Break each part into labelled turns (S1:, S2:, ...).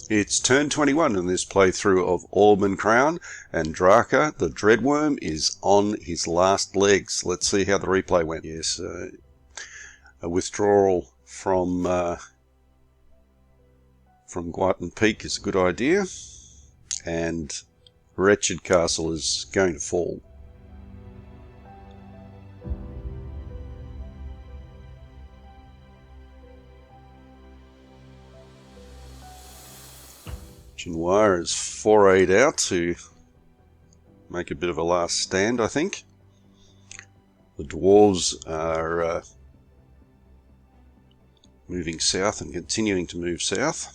S1: It's turn 21 in this playthrough of Orb and Crown, and Draka, the Dreadworm, is on his last legs. Let's see how the replay went. Yes, a withdrawal from Guaten Peak is a good idea, and Wretched Castle is going to fall. Chinois is forayed out to make a bit of a last stand, I think. The dwarves are moving south and continuing to move south.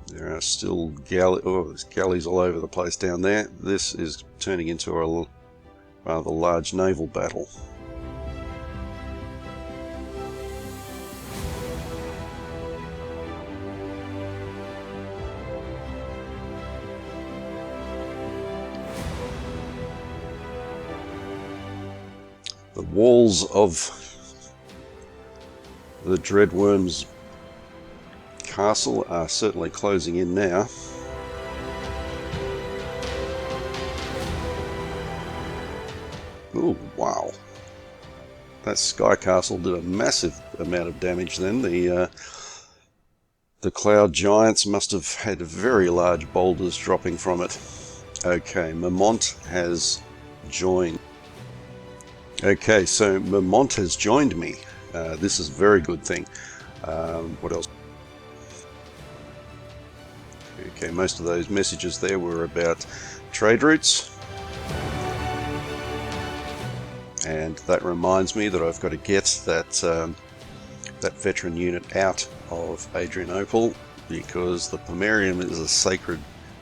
S1: There are still there's galleys all over the place down there. This is turning into a rather large naval battle. The walls of the Dreadworm's castle are certainly closing in now. Oh, wow. That Sky Castle did a massive amount of damage then. The Cloud Giants must have had very large boulders dropping from it. Okay, Marmont has joined. Okay, so Marmont has joined me. This is a very good thing. What else? Okay, most of those messages there were about trade routes. And that reminds me that I've got to get that veteran unit out of Adrianople, because the Pomerium is a sacred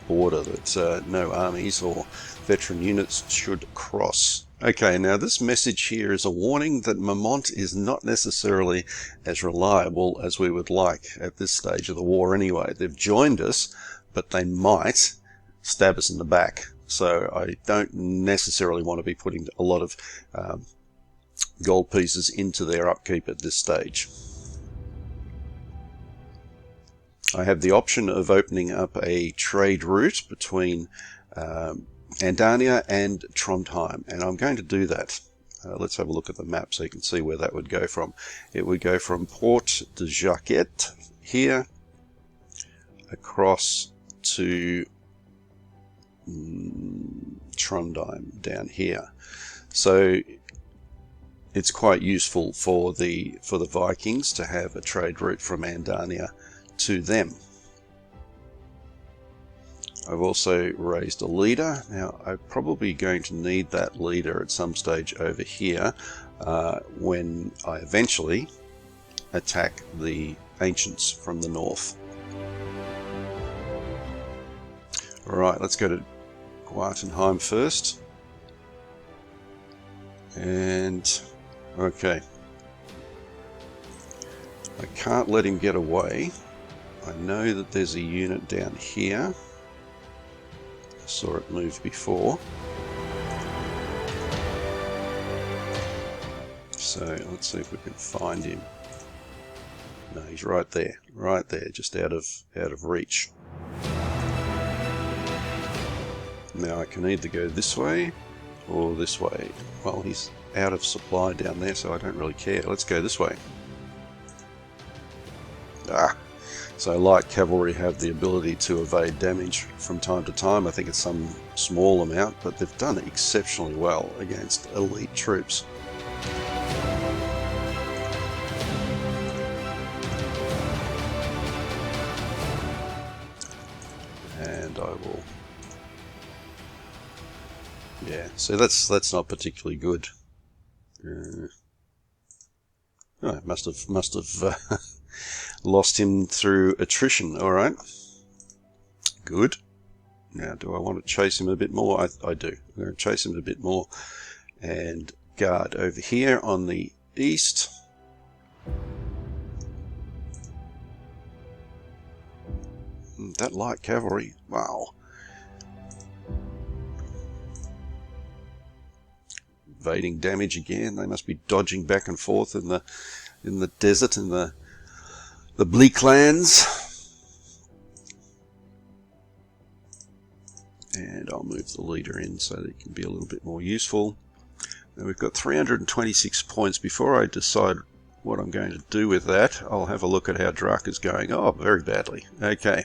S1: border that no armies or veteran units should cross. Okay, now this message here is a warning that Marmont is not necessarily as reliable as we would like at this stage of the war anyway. They've joined us, but they might stab us in the back. So I don't necessarily want to be putting a lot of gold pieces into their upkeep at this stage. I have the option of opening up a trade route between Andania and Trondheim, and I'm going to do that. Let's have a look at the map so you can see where that would go from. It would go from Port de Jacquet here across to Trondheim down here. So it's quite useful for the Vikings to have a trade route from Andania to them. I've also raised a leader. Now I'm probably going to need that leader at some stage over here when I eventually attack the ancients from the north. Alright, let's go to Guatenheim first. And okay, I can't let him get away. I know that there's a unit down here. Saw it move before. So let's see if we can find him. No, he's right there, just out of reach. Now I can either go this way or this way. Well, he's out of supply down there, so I don't really care. Let's go this way. So light cavalry have the ability to evade damage from time to time. I think it's some small amount, but they've done exceptionally well against elite troops. And I will... yeah, so that's not particularly good. I must have lost him through attrition. All right, good. Now, do I want to chase him a bit more? I do. I'm going to chase him a bit more and guard over here on the east. That light cavalry, wow. Evading damage again. They must be dodging back and forth in the in the desert, in the bleak lands. And I'll move the leader in so that it can be a little bit more useful. Now we've got 326 points. Before I decide what I'm going to do with that, I'll have a look at how Druk is going. Oh, very badly. Okay.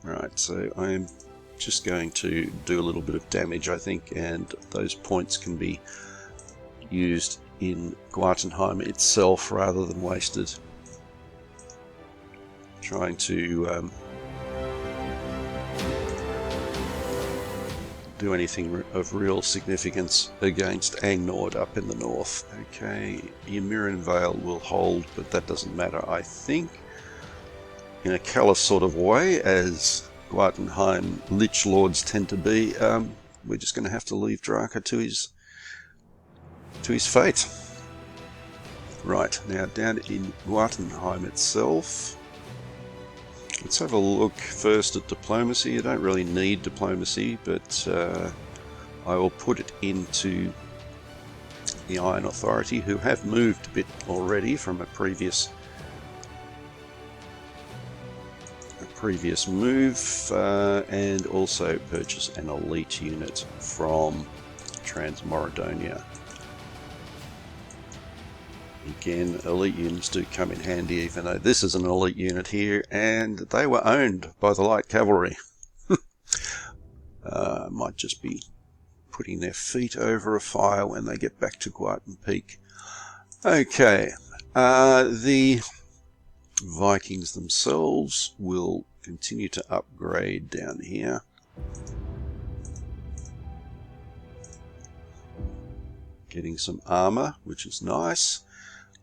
S1: Right, so I'm just going to do a little bit of damage, I think, and those points can be used in Jotunheim itself rather than wasted. Trying to do anything of real significance against Angnord up in the north. Okay, Ymirin Vale will hold, but that doesn't matter, I think. In a callous sort of way, as Jotunheim Lich Lords tend to be, we're just going to have to leave Draka to his fate. Right, now down in Jotunheim itself, let's have a look first at diplomacy. You don't really need diplomacy, but I will put it into the Iron Authority, who have moved a bit already from a previous move, and also purchase an elite unit from Transmorodonia. Again, elite units do come in handy, even though this is an elite unit here, and they were owned by the Light Cavalry. Might just be putting their feet over a fire when they get back to Guarton Peak. Okay, the Vikings themselves will continue to upgrade down here. Getting some armor, which is nice.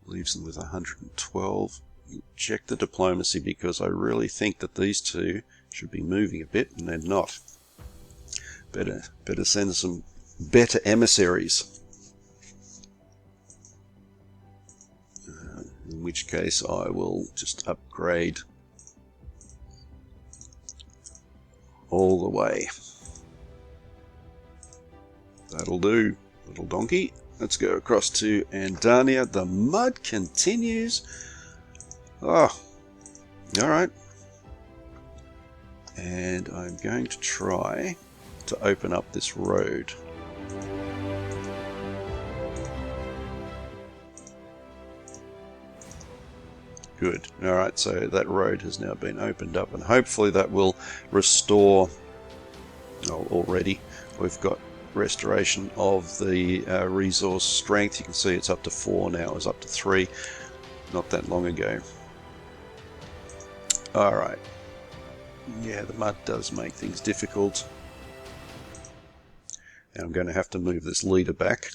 S1: Leaves them with 112. Check the diplomacy, because I really think that these two should be moving a bit, and they're not. Better send some better emissaries. In which case I will just upgrade all the way. That'll do, little donkey. Let's go across to Andania. The mud continues. Oh, alright. And I'm going to try to open up this road. Good. Alright, so that road has now been opened up, and hopefully that will restore... Oh, already we've got restoration of the resource strength. You can see it's up to 4 now. It was up to 3 not that long ago. Alright. Yeah, the mud does make things difficult. And I'm going to have to move this leader back.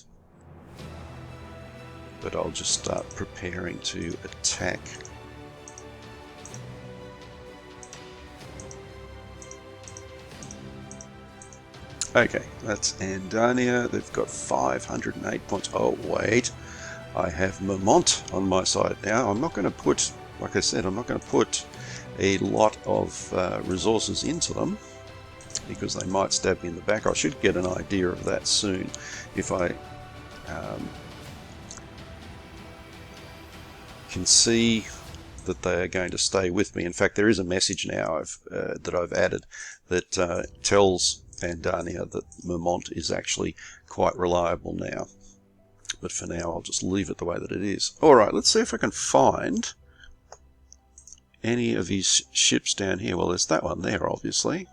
S1: But I'll just start preparing to attack. Okay, that's Andania. They've got 508 points. Oh, wait. I have Vermont on my side now. I'm not going to put, like I said, I'm not going to put a lot of resources into them, because they might stab me in the back. I should get an idea of that soon if I can see that they are going to stay with me. In fact, there is a message now that I've added that tells Andania that Vermont is actually quite reliable now. But for now, I'll just leave it the way that it is. Alright, let's see if I can find any of his ships down here. Well, there's that one there, obviously.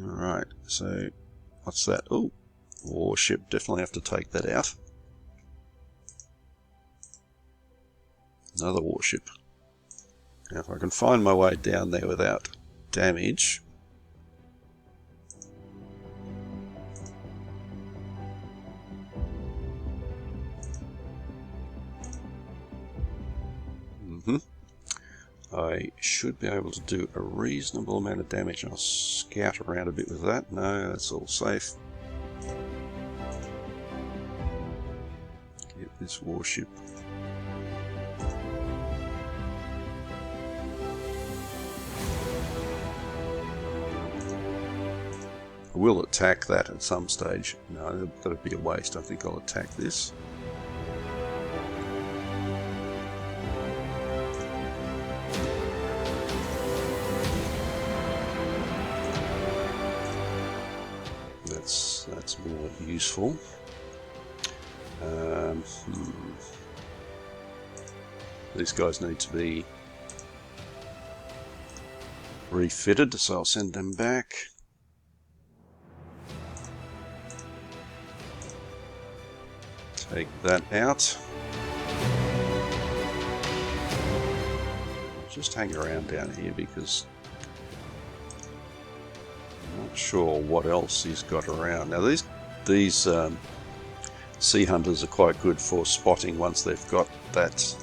S1: Alright, so what's that? Oh, warship. Definitely have to take that out. Another warship. Now, if I can find my way down there without damage... I should be able to do a reasonable amount of damage. I'll scout around a bit with that. No, that's all safe. Get this warship. I will attack that at some stage. No, that'd be a waste. I think I'll attack this. That's more useful. These guys need to be refitted, so I'll send them back. Take that out. Just hang around down here because I'm not sure what else he's got around. Now these sea hunters are quite good for spotting once they've got that.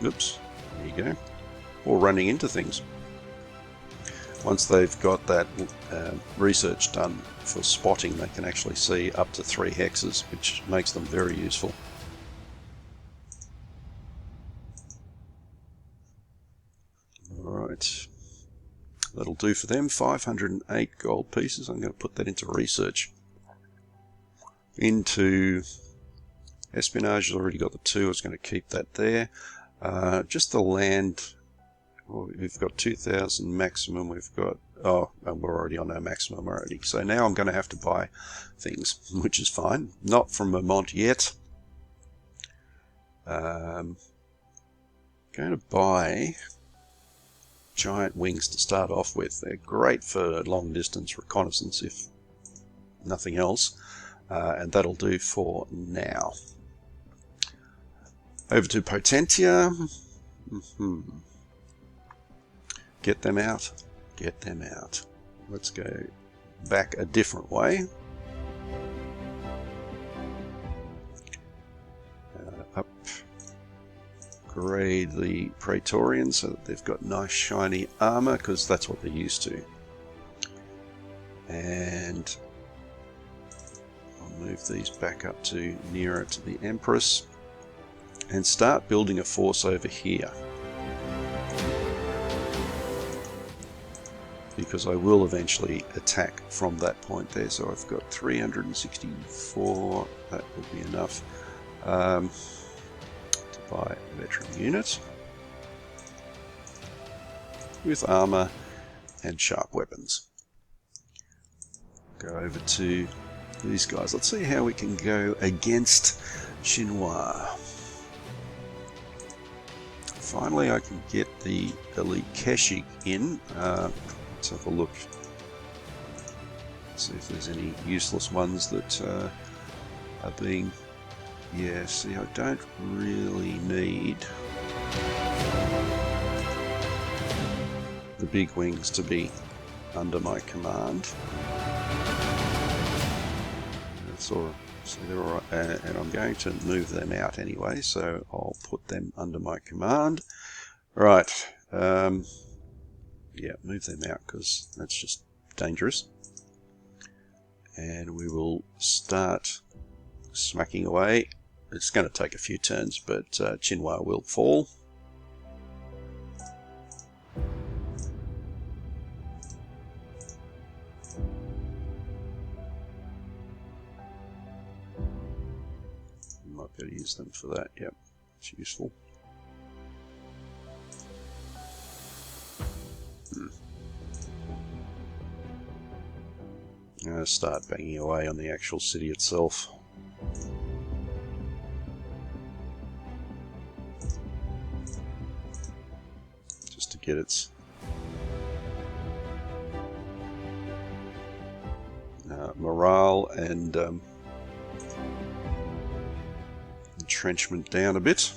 S1: Oops, there you go. Or running into things. Once they've got that research done for spotting, they can actually see up to 3 hexes, which makes them very useful. Alright, that'll do for them. 508 gold pieces. I'm going to put that into research. Into espionage, I've already got the 2. I was going to keep that there. Just the land. Well, we've got 2,000 maximum. We've got, oh, we're already on our maximum already. So now I'm going to have to buy things, which is fine. Not from Vermont yet. Going to buy giant wings to start off with. They're great for long distance reconnaissance, if nothing else. And that'll do for now. Over to Potentia. Get them out. Get them out. Let's go back a different way. Upgrade the Praetorians so that they've got nice shiny armor, because that's what they're used to. And I'll move these back up to nearer to the Empress and start building a force over here. Because I will eventually attack from that point there. So I've got 364, that will be enough to buy a veteran unit with armor and sharp weapons. Go over to these guys. Let's see how we can go against Chinois. Finally I can get the elite Keshik in. Let's have a look. See if there's any useless ones that are being... Yeah, see, I don't really need the big wings to be under my command. That's all. So they're all right, and I'm going to move them out anyway, so I'll put them under my command. Right. Yeah, move them out because that's just dangerous. And we will start smacking away. It's going to take a few turns, but Chinois will fall. Might be able to use them for that. Yep, it's useful. I'm going to start banging away on the actual city itself. Just to get its morale and entrenchment down a bit.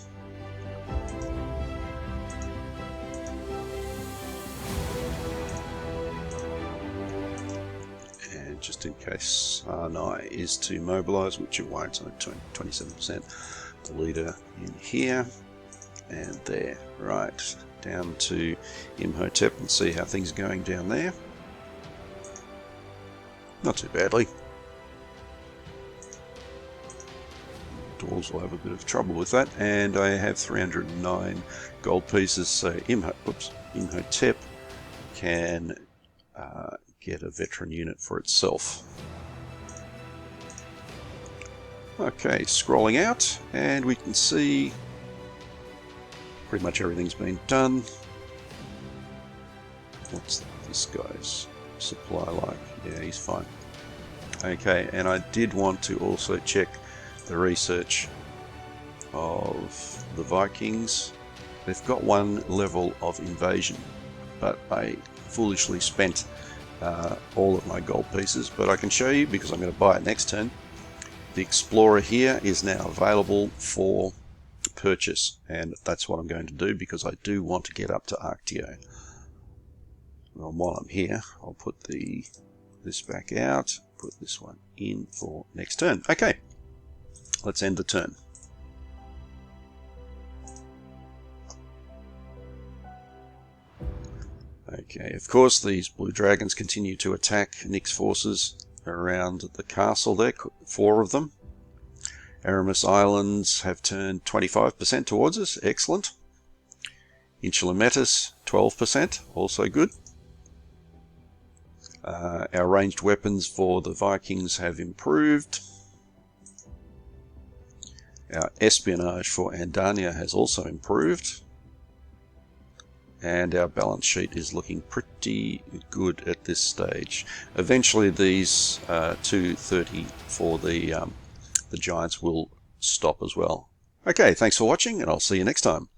S1: Just in case Sarnai is to mobilise, which it won't, so 27%. The leader in here and there. Right, down to Imhotep and see how things are going down there. Not too badly. Dwarves will have a bit of trouble with that, and I have 309 gold pieces, so Imhotep can get a veteran unit for itself. Okay, scrolling out, and we can see pretty much everything's been done. What's this guy's supply like? Yeah, he's fine. Okay, and I did want to also check the research of the Vikings. They've got one level of invasion, but I foolishly spent all of my gold pieces. But I can show you, because I'm going to buy it next turn. The Explorer here is now available for purchase, and that's what I'm going to do, because I do want to get up to Arctio. Well, while I'm here, I'll put this back out, put this one in for next turn. Okay, let's end the turn. Okay, of course these blue dragons continue to attack Nick's forces around the castle there, 4 of them. Aramis Islands have turned 25% towards us, excellent. Insula Metis, 12%, also good. Our ranged weapons for the Vikings have improved. Our espionage for Andania has also improved. And our balance sheet is looking pretty good at this stage. Eventually these 230 for the giants will stop as well. Okay, thanks for watching, and I'll see you next time.